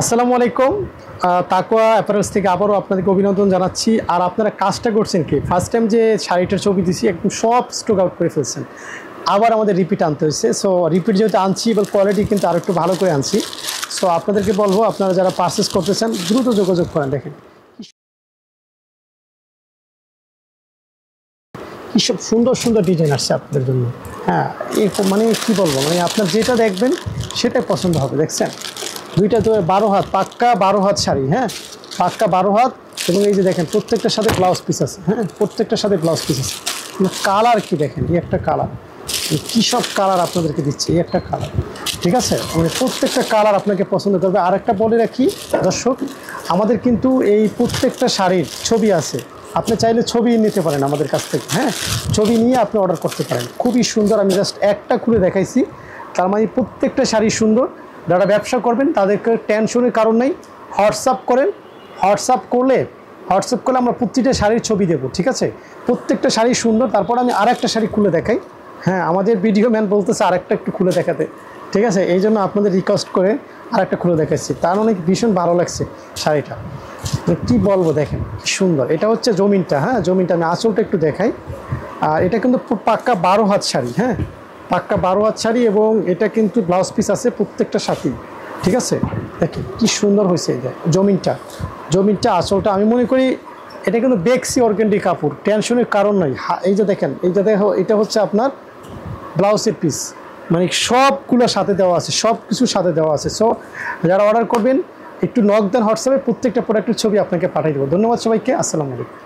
আসসালামু আলাইকুম। তাকওয়া অ্যাপারেলস থেকে আবারও আপনাদেরকে অভিনন্দন জানাচ্ছি। আর আপনারা কাজটা করছেন কি, ফার্স্ট টাইম যে শাড়িটার ছবি দিছি একদম সব স্টক আউট করে ফেলছেন, আবার আমাদের রিপিট আনতে হয়েছে। সো রিপিট যেহেতু আনছি এবং কোয়ালিটি কিন্তু আরও একটু ভালো করে আনছি। সো আপনাদেরকে বলবো, আপনারা যারা পারচেস করতে চান দ্রুত যোগাযোগ করেন। দেখেন কী সব সুন্দর সুন্দর ডিজাইন আসছে আপনাদের জন্য। হ্যাঁ, এরকম মানে কী বলবো, মানে আপনার যেটা দেখবেন সেটাই পছন্দ হবে। দেখছেন দুইটা তো 12 হাত, পাক্কা 12 হাত শাড়ি। হ্যাঁ, পাক্কা 12 হাত। এবং এই যে দেখেন প্রত্যেকটার সাথে ব্লাউজ পিস আছে। হ্যাঁ, প্রত্যেকটার সাথে ব্লাউজ পিস আছে। কালার কি দেখেন, এই একটা কালার, কী সব কালার আপনাদেরকে দিচ্ছে, এই একটা কালার। ঠিক আছে, মানে প্রত্যেকটা কালার আপনাকে পছন্দ করবে। আর একটা বলে রাখি দর্শক, আমাদের কিন্তু এই প্রত্যেকটা শাড়ির ছবি আছে। আপনি চাইলে ছবি নিতে পারেন আমাদের কাছ থেকে। হ্যাঁ, ছবি নিয়ে আপনি অর্ডার করতে পারেন। খুবই সুন্দর, আমি জাস্ট একটা খুলে দেখাইছি। তার মানে প্রত্যেকটা শাড়ি সুন্দর। যারা ব্যবসা করবেন তাদেরকে টেনশনের কারণ নেই। হোয়াটসঅ্যাপ করেন, হোয়াটসঅ্যাপ করলে আমরা প্রতিটা শাড়ির ছবি দেবো। ঠিক আছে, প্রত্যেকটা শাড়ি সুন্দর। তারপর আমি আরেকটা শাড়ি খুলে দেখাই। হ্যাঁ, আমাদের ভিডিও ম্যান বলতেছে আরেকটা একটু খুলে দেখাতে। ঠিক আছে, এই জন্য আপনাদের রিকোয়েস্ট করে আরেকটা খুলে দেখাচ্ছি। তার অনেক ভীষণ ভালো লাগছে শাড়িটা, কি বলবো, দেখেন কি সুন্দর। এটা হচ্ছে জমিনটা। হ্যাঁ, জমিনটা আমি আঁচলটা একটু দেখাই। আর এটা কিন্তু পাক্কা 12 হাত শাড়ি। হ্যাঁ, পাক্কা 12 হাত শাড়ি এবং এটা কিন্তু ব্লাউজ পিস আছে প্রত্যেকটা সাথেই। ঠিক আছে, দেখেন কি সুন্দর হয়েছে। এই যে জমিনটা আঁচলটা, আমি মনে করি এটা কিন্তু বেক্সি অর্গেন্ডি কাপড়, টেনশনের কারণ নাই। এই যে দেখেন, এটা হচ্ছে আপনার ব্লাউজের পিস, মানে সবগুলোর সাথে দেওয়া আছে, সব কিছুর সাথে দেওয়া আছে। সো যারা অর্ডার করবেন একটু নক দেন হোয়াটসঅ্যাপে, প্রত্যেকটা প্রোডাক্টের ছবি আপনাকে পাঠিয়ে দেবো। ধন্যবাদ সবাইকে, আসসালামু আলাইকুম।